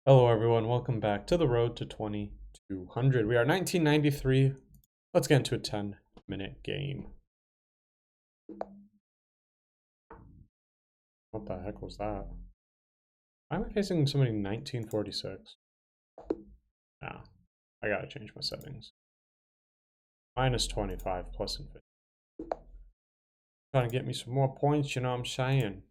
Hello everyone, welcome back to the road to 2200. We are 1993. Let's get into a 10-minute game. What the heck was that? Why am I facing somebody in 1946? Nah, I gotta change my settings. Minus 25 plus infinity. Trying to get me some more points, you know what I'm saying?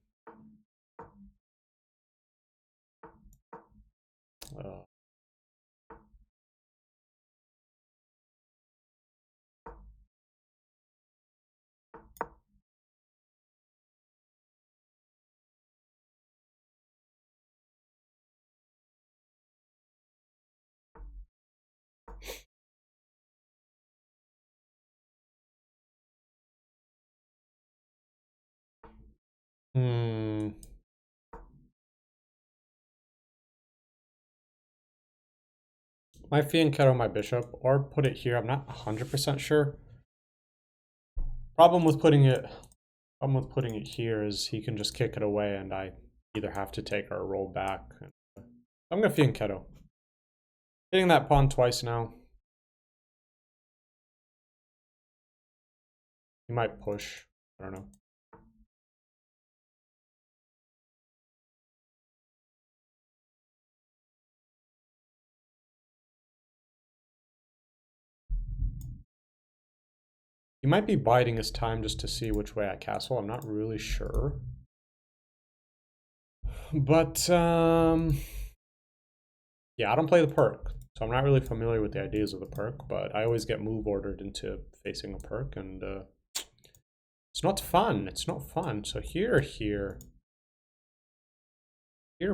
My fianchetto my bishop, or put it here. I'm not 100% sure. Problem with putting it here is he can just kick it away, and I either have to take or roll back. I'm gonna fianchetto. Hitting that pawn twice now. He might push. I don't know. He might be biding his time just to see which way I castle. I'm not really sure. But, yeah, I don't play the perk. So I'm not really familiar with the ideas of the perk, but I always get move ordered into facing a perk, and it's not fun. It's not fun. So here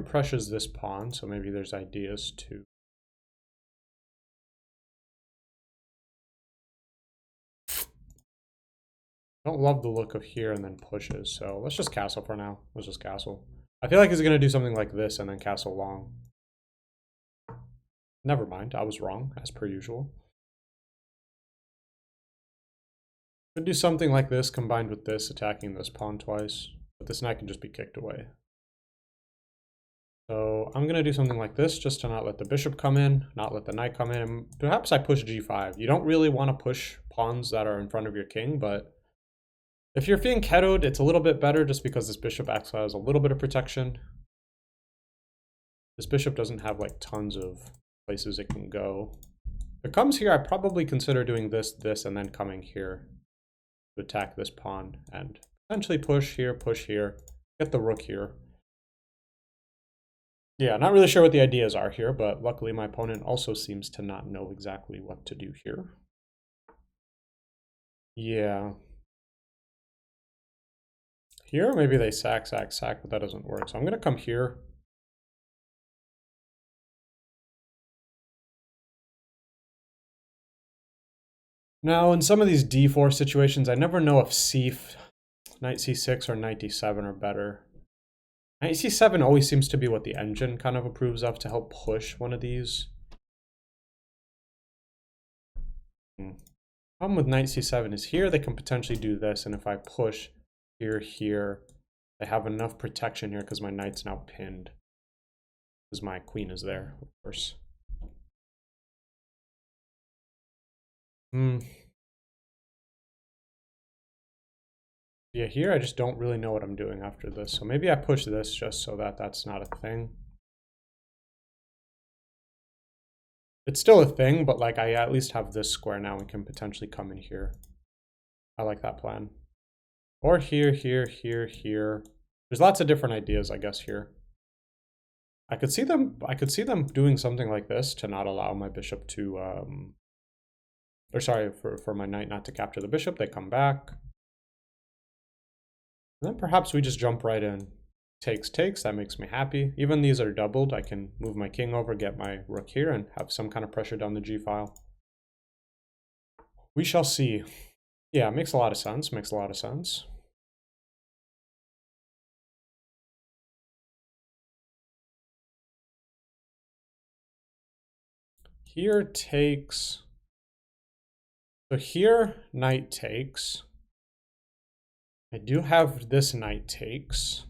pressures this pawn, so maybe there's ideas to... I don't love the look of here and then pushes, so let's just castle for now. Let's just castle. I feel like he's going to do something like this and then castle long. Never mind, I was wrong, as per usual. Could do something like this combined with this, attacking this pawn twice. But this knight can just be kicked away. So I'm going to do something like this just to not let the bishop come in, not let the knight come in. And perhaps I push g5. You don't really want to push pawns that are in front of your king, but if you're fianchettoed, it's a little bit better just because this bishop actually has a little bit of protection. This bishop doesn't have like tons of places it can go. If it comes here, I probably consider doing this, and then coming here to attack this pawn and potentially push here, get the rook here. Yeah, not really sure what the ideas are here, but luckily my opponent also seems to not know exactly what to do here. Yeah. Here, maybe they sack, but that doesn't work. So I'm going to come here. Now, in some of these d4 situations, I never know if knight c6 or knight d7 are better. Knight c7 always seems to be what the engine kind of approves of to help push one of these. Problem with knight c7 is here they can potentially do this, and if I push here, I have enough protection here because my knight's now pinned. Because my queen is there, of course. Yeah, here I just don't really know what I'm doing after this. So maybe I push this just so that that's not a thing. It's still a thing, but like I at least have this square now and can potentially come in here. I like that plan. Or here. There's lots of different ideas, I guess, here. I could see them doing something like this to not allow my bishop to or sorry, for my knight not to capture the bishop. They come back. And then perhaps we just jump right in. Takes, that makes me happy. Even these are doubled. I can move my king over, get my rook here, and have some kind of pressure down the g-file. We shall see. Yeah, makes a lot of sense, Here takes... So here, knight takes. I do have this knight takes.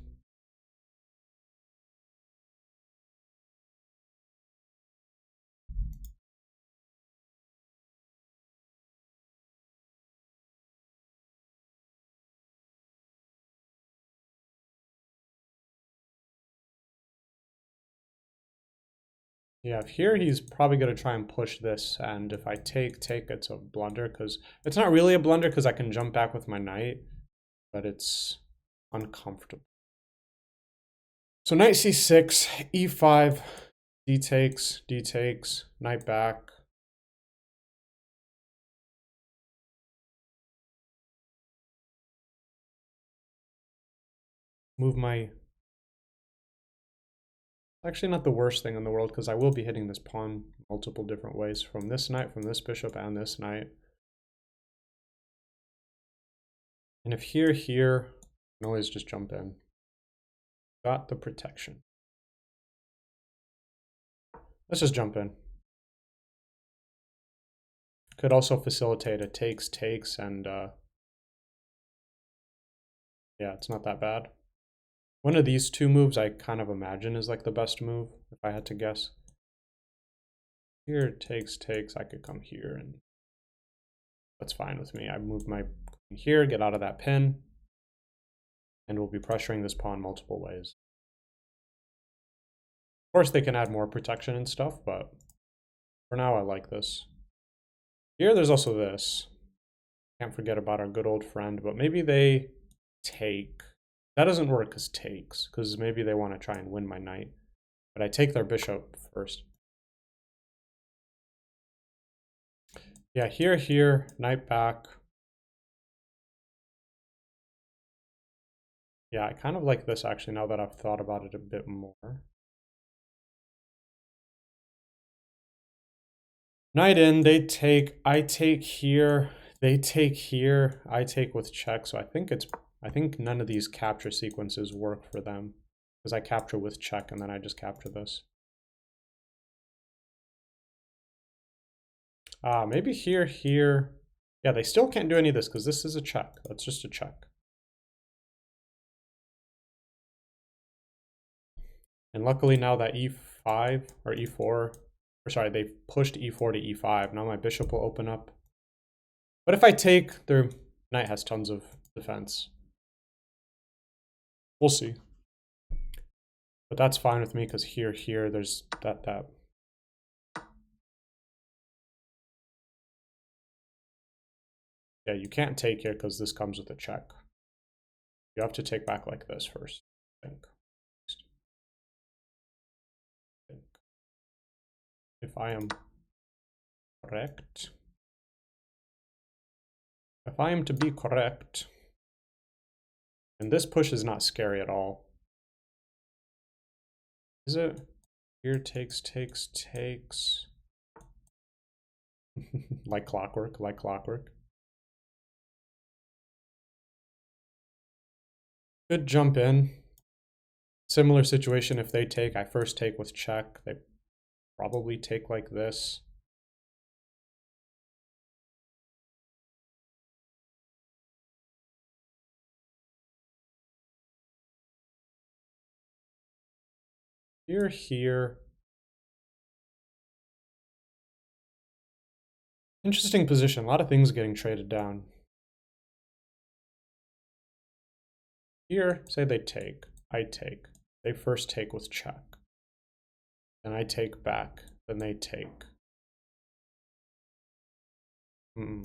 Yeah, if here he's probably going to try and push this, and if I take, it's a blunder, because it's not really a blunder because I can jump back with my knight, but it's uncomfortable. So knight c6, e5, d takes, knight back. Move my... Actually not the worst thing in the world, because I will be hitting this pawn multiple different ways from this knight, from this bishop, and this knight. And if here, I can always just jump in. Got the protection. Let's just jump in. Could also facilitate a takes, and yeah, it's not that bad. One of these two moves I kind of imagine is like the best move, if I had to guess. Here, takes, I could come here, and that's fine with me. I move my queen here, get out of that pin, and we'll be pressuring this pawn multiple ways. Of course, they can add more protection and stuff, but for now, I like this. Here, there's also this. Can't forget about our good old friend, but maybe they take. That doesn't work as takes, because maybe they want to try and win my knight. But I take their bishop first. Yeah, here, knight back. Yeah, I kind of like this actually now that I've thought about it a bit more. Knight in, they take, I take here, they take here, I take with check. So I think none of these capture sequences work for them, because I capture with check and then I just capture this. Maybe here. Yeah, they still can't do any of this because this is a check. That's just a check. And luckily now that e5 or e4, or sorry, they pushed e4 to e5. Now my bishop will open up. But if I take, their knight has tons of defense. We'll see. But that's fine with me because here, there's that. Yeah, you can't take here because this comes with a check. You have to take back like this first, I think. If I am correct. If I am to be correct. And this push is not scary at all. Is it? Here takes. Like clockwork, like clockwork. Good jump in. Similar situation if they take. I first take with check. They probably take like this. Here. Interesting position. A lot of things getting traded down. Here, say they take. I take. They first take with check. Then I take back. Then they take. Hmm.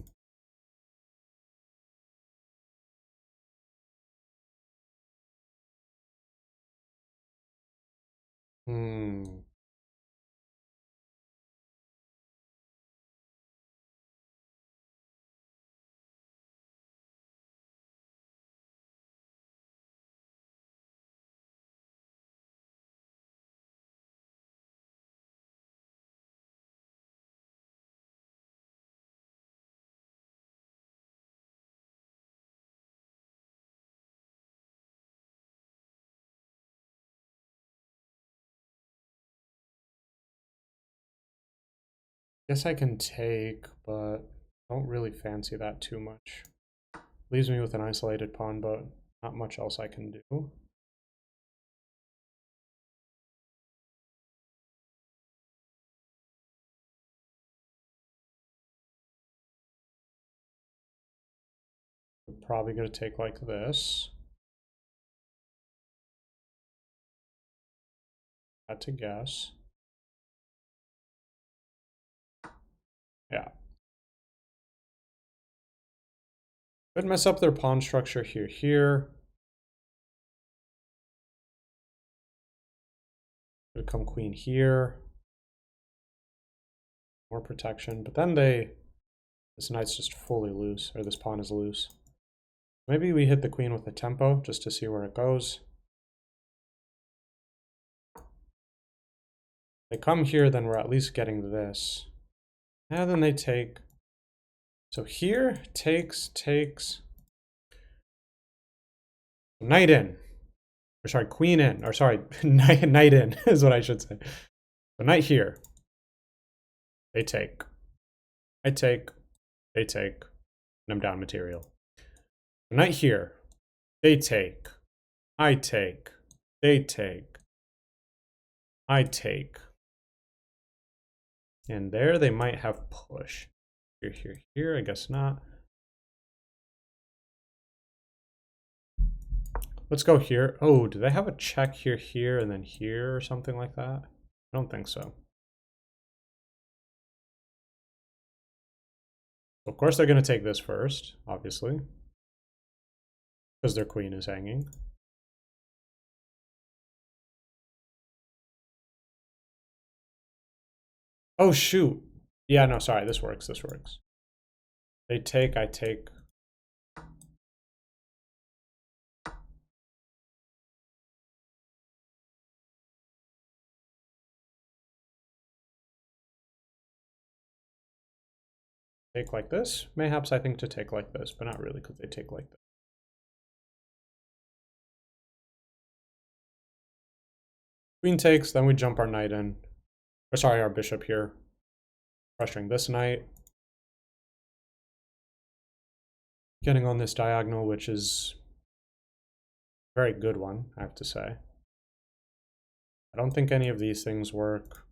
Hmm. Guess I can take, but don't really fancy that too much. Leaves me with an isolated pawn, but not much else I can do. We're probably going to take like this. Had to guess. Yeah. Could mess up their pawn structure here. Could come queen here. More protection, but then this knight's just fully loose, or this pawn is loose. Maybe we hit the queen with a tempo just to see where it goes. They come here, then we're at least getting this. And then they take. So here, takes. Knight in. Or sorry, queen in. Or sorry, knight in is what I should say. So knight here. They take. I take. They take. And I'm down material. Knight here. They take. I take. They take. I take. And there they might have push. Here, I guess not. Let's go here. Oh, do they have a check here, and then here or something like that? I don't think so. Of course they're going to take this first, obviously. Because their queen is hanging. Oh, shoot. Yeah, no, sorry, this works, this works. They take, I take. Take like this. Mayhaps I think to take like this, but not really because they take like this. Queen takes, then we jump our knight in. Or sorry, our bishop here. Pressuring this knight. Getting on this diagonal, which is a very good one, I have to say. I don't think any of these things work.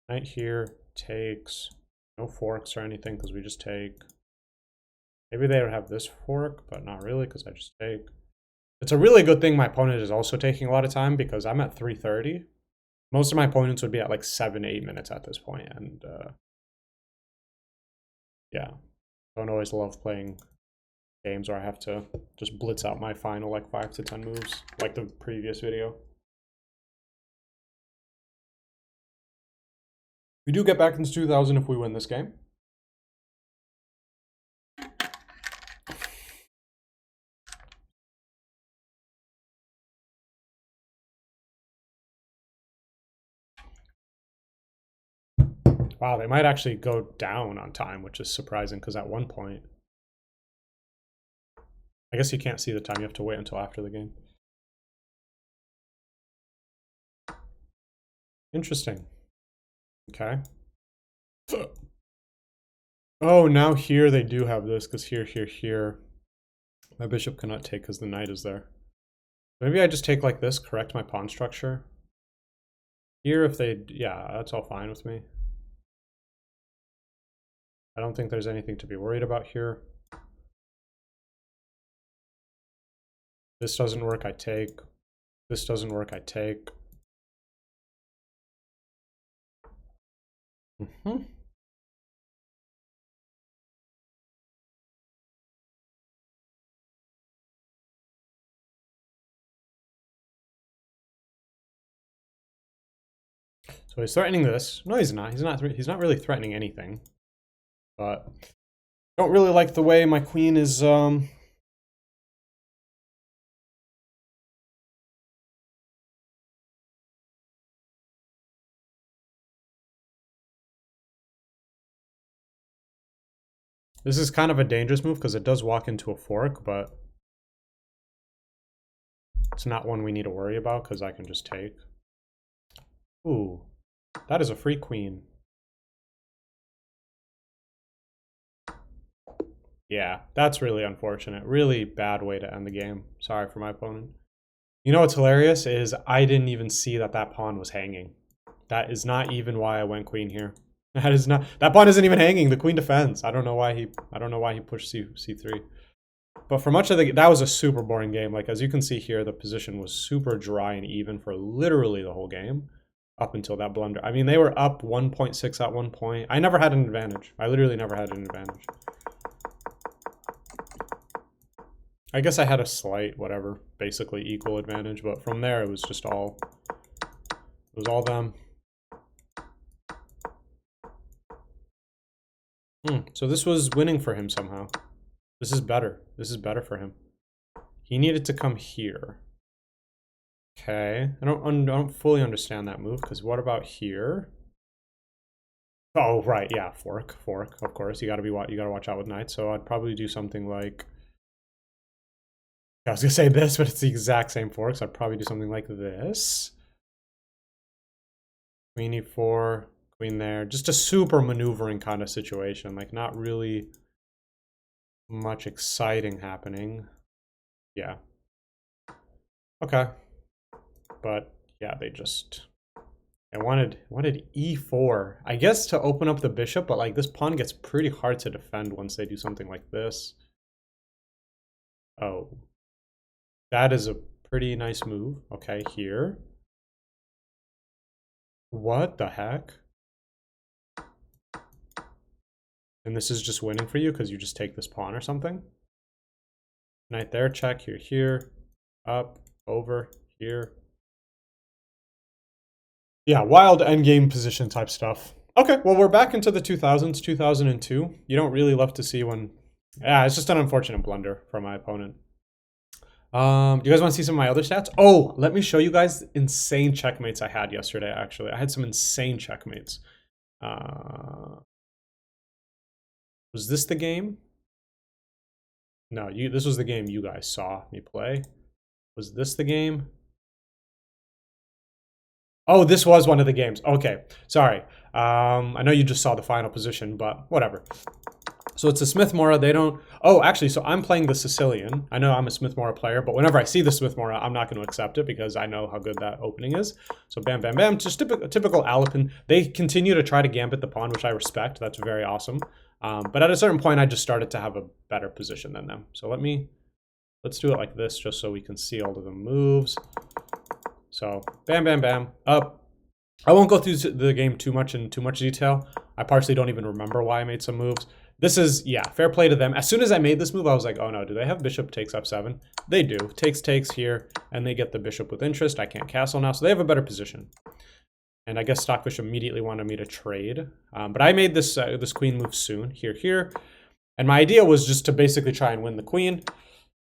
Knight here, takes. No forks or anything because we just take. Maybe they would have this fork, but not really because I just take. It's a really good thing my opponent is also taking a lot of time because I'm at 3:30. Most of my opponents would be at like 7 to 8 minutes at this point, and yeah, don't always love playing games where I have to just blitz out my final like 5 to 10 moves, like the previous video. We do get back into 2000 if we win this game. Wow, they might actually go down on time, which is surprising because at one point, I guess you can't see the time, you have to wait until after the game. Interesting. Okay. Oh, now here they do have this because here. My bishop cannot take because the knight is there. Maybe I just take like this, correct my pawn structure. Here if they, yeah, that's all fine with me. I don't think there's anything to be worried about here. This doesn't work, I take. This doesn't work, I take. So he's threatening this. No, he's not. He's not really threatening anything. But don't really like the way my queen is this is kind of a dangerous move because it does walk into a fork, but it's not one we need to worry about because I can just take. Ooh, that is a free queen. Yeah, that's really unfortunate. Really bad way to end the game. Sorry for my opponent. You know what's hilarious is I didn't even see that that pawn was hanging. That is not even why I went queen here. That is not, that pawn isn't even hanging. The queen defends. I don't know why he pushed c3. But for much of the, that was a super boring game. Like as you can see here, the position was super dry and even for literally the whole game. up until that blunder. I mean, they were up 1.6 at one point. I never had an advantage. I literally never had an advantage. I guess I had a slight, whatever, basically equal advantage, but from there it was just all, it was all them. So this was winning for him somehow. This is better. This is better for him. He needed to come here. Okay, I don't fully understand that move, because what about here? Oh, right, yeah, fork, of course. You gotta watch out with knights, so I'd probably do something like, I was gonna say this, but it's the exact same fork, so I'd probably do something like this. Queen e4, queen there. Just a super maneuvering kind of situation, like not really much exciting happening. Yeah. Okay. But yeah, they wanted e4, I guess, to open up the bishop, but like this pawn gets pretty hard to defend once they do something like this. Oh, that is a pretty nice move. Okay, here. What the heck? And this is just winning for you because you just take this pawn or something? Knight there, check, here, up, over, here. Yeah, wild endgame position type stuff. Okay, well, we're back into the 2000s, 2002. You don't really love to see when... Yeah, it's just an unfortunate blunder from my opponent. Do you guys want to see some of my other stats? Oh, let me show you guys insane checkmates I had yesterday, actually. I had some insane checkmates. Was this the game? No, this was the game you guys saw me play. Was this the game? Oh, this was one of the games. Okay, sorry. I know you just saw the final position, but whatever. So it's a Smith-Morra. They don't... Oh, actually, so I'm playing the Sicilian. I know I'm a Smith-Morra player, but whenever I see the Smith-Morra, I'm not going to accept it because I know how good that opening is. So bam, bam, bam. Just typical Alapin. They continue to try to gambit the pawn, which I respect. That's very awesome. But at a certain point, I just started to have a better position than them. So let's do it like this just so we can see all of the moves. So bam, bam, bam, up. I won't go through the game too much in too much detail. I partially don't even remember why I made some moves. This is, yeah, fair play to them. As soon as I made this move, I was like, oh no, do they have bishop takes f7? They do. Takes here, and they get the bishop with interest. I can't castle now, so they have a better position. And I guess Stockfish immediately wanted me to trade. But I made this this queen move soon, here. And my idea was just to basically try and win the queen.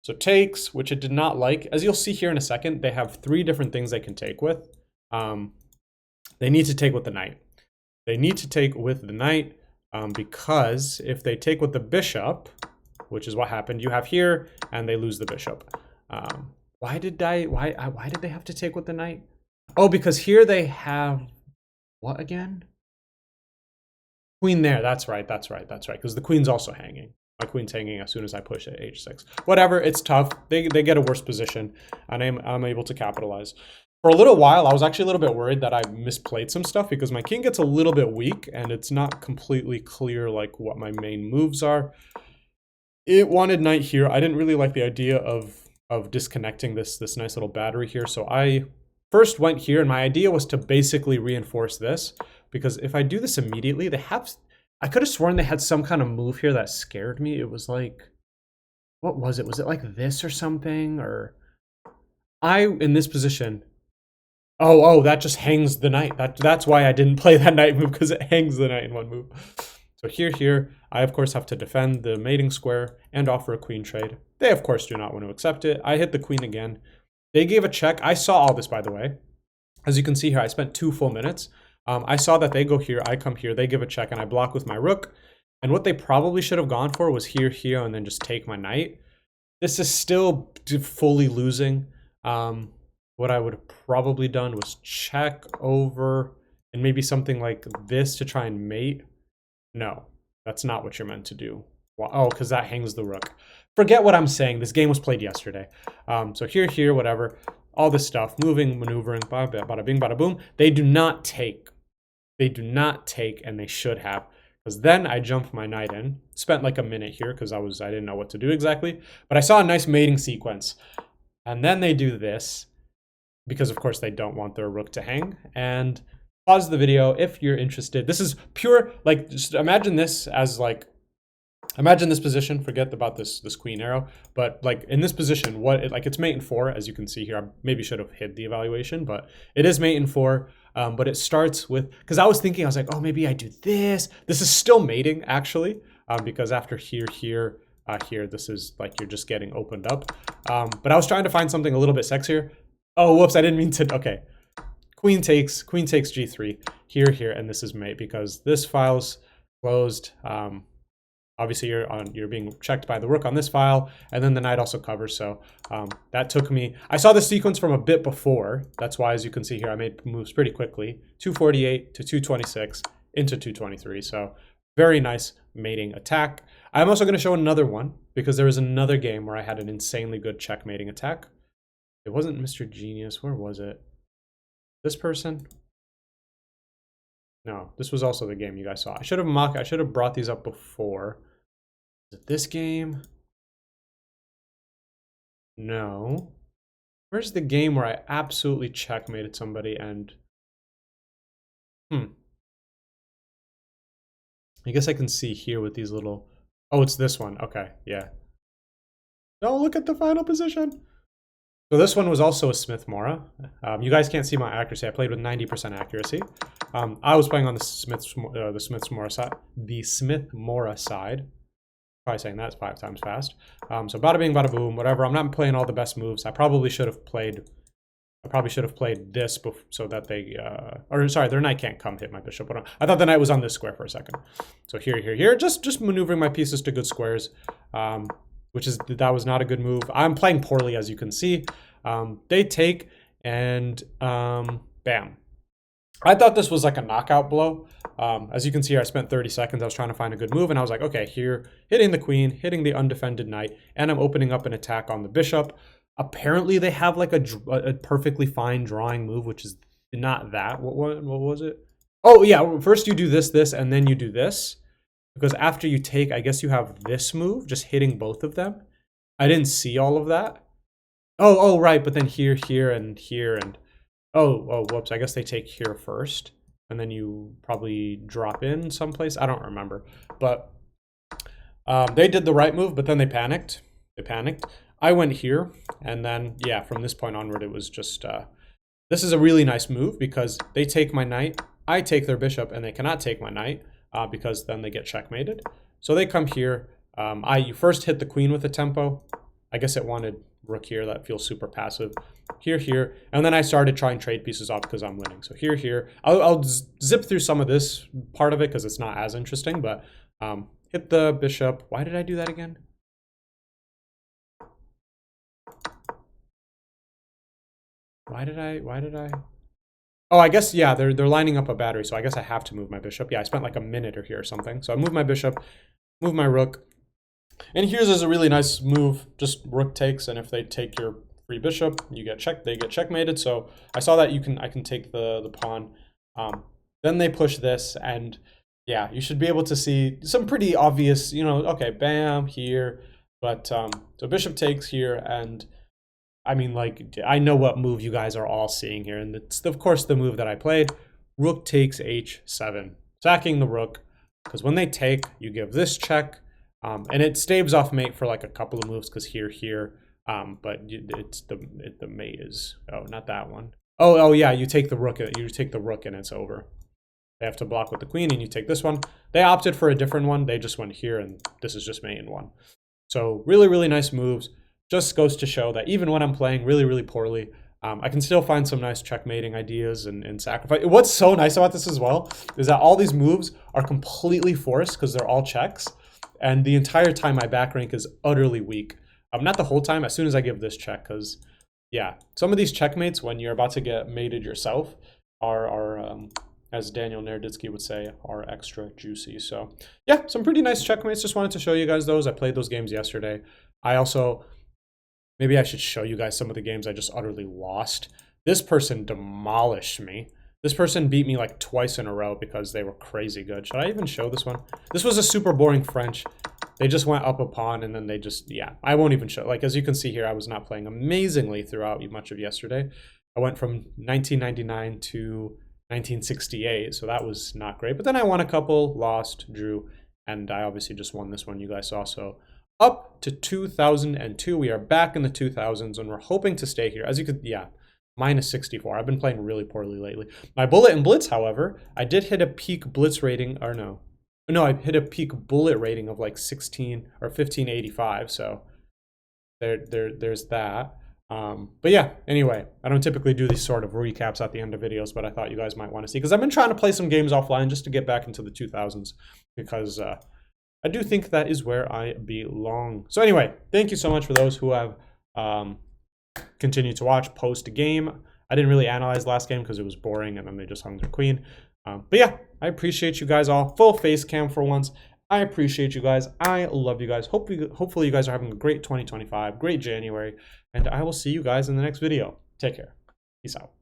So takes, which it did not like. As you'll see here in a second, they have 3 different things they can take with. They need to take with the knight. They need to take with the knight because if they take with the bishop, which is what happened, you have here, and they lose the bishop. Why did they have to take with the knight? Oh, because here they have what again? Queen there. That's right. Because the queen's also hanging. My queen's hanging as soon as I push at h6. Whatever, it's tough. They get a worse position, and I'm able to capitalize. For a little while, I was actually a little bit worried that I misplayed some stuff because my king gets a little bit weak, and it's not completely clear like what my main moves are. It wanted knight here. I didn't really like the idea of disconnecting this nice little battery here, so I first went here, and my idea was to basically reinforce this, because if I do this immediately, I could have sworn they had some kind of move here that scared me. It was like, what was it? Was it like this or something? Or in this position, oh, that just hangs the knight. That's why I didn't play that knight move, because it hangs the knight in one move. So here, I of course have to defend the mating square and offer a queen trade. They of course do not want to accept it. I hit the queen again. They gave a check. I saw all this, by the way. As you can see here, I spent 2 full minutes. I saw that they go here, I come here, they give a check, and I block with my rook. And what they probably should have gone for was here, and then just take my knight. This is still fully losing. What I would have probably done was check over and maybe something like this to try and mate. No, that's not what you're meant to do. Oh, because that hangs the rook. Forget what I'm saying. This game was played yesterday. So here, whatever. All this stuff, moving, maneuvering, bada bing, bada boom. They do not take. They do not take, and they should have. Because then I jumped my knight in. Spent like a minute here because I didn't know what to do exactly. But I saw a nice mating sequence. And then they do this. Because of course they don't want their rook to hang. And pause the video if you're interested. This is pure, like, just imagine this as like, imagine this position, forget about this queen arrow, but like in this position, it's mate in 4, as you can see here. I maybe should have hid the evaluation, but it is mate in 4. But it starts with, because I was thinking, I was like, oh, maybe I do this. This is still mating, actually, because after here, here, this is like you're just getting opened up. But I was trying to find something a little bit sexier. Oh, whoops, I didn't mean to, okay. Queen takes g3, here, and this is mate, because this file's closed. Obviously, you're being checked by the rook on this file, and then the knight also covers. So that took me. I saw the sequence from a bit before. That's why, as you can see here, I made moves pretty quickly. 248 to 226 into 223. So very nice mating attack. I'm also going to show another one because there was another game where I had an insanely good checkmating attack. It wasn't Mr. Genius. Where was it? This person? No, this was also the game you guys saw. I should have brought these up before. Is it this game? No. Where's the game where I absolutely checkmated somebody and... I guess I can see here with these little... Oh, it's this one. Okay, yeah. Oh, look at the final position. So this one was also a Smith-Morra. You guys can't see my accuracy. I played with 90% accuracy. I was playing on the Smith-Morra side. Probably saying that 5 times fast. So bada bing, bada boom, whatever. I'm not playing all the best moves. I probably should have played this so that they, or sorry, their knight can't come hit my bishop. I thought the knight was on this square for a second. So here, just maneuvering my pieces to good squares. That was not a good move. I'm playing poorly, as you can see. They take, and bam. I thought this was like a knockout blow. As you can see here, I spent 30 seconds. I was trying to find a good move, and I was like, okay, here, hitting the queen, hitting the undefended knight, and I'm opening up an attack on the bishop. Apparently, they have like a perfectly fine drawing move, which is not that. What was it? Oh, yeah, first you do this, and then you do this. Because after you take, I guess you have this move, just hitting both of them. I didn't see all of that. Oh, right, but then here, and here, and... Oh, whoops, I guess they take here first. And then you probably drop in someplace. I don't remember. But they did the right move, but then they panicked. I went here, and then, yeah, from this point onward, it was just... this is a really nice move, because they take my knight, I take their bishop, and they cannot take my knight. Because then they get checkmated. So they come here. You first hit the queen with a tempo. I guess it wanted rook here. That feels super passive. Here. And then I started trying trade pieces off because I'm winning. So here. I'll zip through some of this part of it because it's not as interesting. But hit the bishop. Why did I do that again? Why did I? Oh, I guess, yeah, they're lining up a battery, so I guess I have to move my bishop. Yeah, I spent like a minute or here or something. So I move my bishop, move my rook. And here's is a really nice move, just rook takes, and if they take your free bishop, they get checkmated. So I saw that I can take the pawn. Then they push this, and yeah, you should be able to see some pretty obvious, okay, bam, here. But so bishop takes here, and I mean, like, I know what move you guys are all seeing here, and it's, of course, the move that I played. Rook takes h7, sacking the rook, because when they take, you give this check, and it staves off mate for like a couple of moves, because here, but it's the mate is, oh, not that one. Oh, yeah, you take the rook, and it's over. They have to block with the queen, and you take this one. They opted for a different one. They just went here, and this is just mate in 1. So really, really nice moves. Just goes to show that even when I'm playing really, really poorly, I can still find some nice checkmating ideas and sacrifice. What's so nice about this as well is that all these moves are completely forced because they're all checks. And the entire time my back rank is utterly weak. Not the whole time, as soon as I give this check, because, yeah, some of these checkmates, when you're about to get mated yourself, are as Daniel Nerditsky would say, are extra juicy. So, yeah, some pretty nice checkmates. Just wanted to show you guys those. I played those games yesterday. I also... Maybe I should show you guys some of the games I just utterly lost. This person demolished me. This person beat me like twice in a row because they were crazy good. Should I even show this one? This was a super boring French. They just went up a pawn and then they just, yeah, I won't even show. Like, as you can see here, I was not playing amazingly throughout much of yesterday. I went from 1999 to 1968, so that was not great. But then I won a couple, lost, drew, and I obviously just won this one you guys saw. So up to 2002, we are back in the 2000s, and we're hoping to stay here. As you could, yeah, minus 64. I've been playing really poorly lately. My bullet and blitz, however, I did hit a peak blitz rating, or no, I hit a peak bullet rating of like 16 or 1585. So there's that. But yeah, anyway, I don't typically do these sort of recaps at the end of videos, but I thought you guys might want to see, because I've been trying to play some games offline just to get back into the 2000s, because I do think that is where I belong. So anyway, thank you so much for those who have continued to watch post game. I didn't really analyze last game because it was boring, and then they just hung their queen. But yeah, I appreciate you guys all. Full face cam for once. I appreciate you guys. I love you guys. Hopefully you guys are having a great 2025, great January, and I will see you guys in the next video. Take care. Peace out.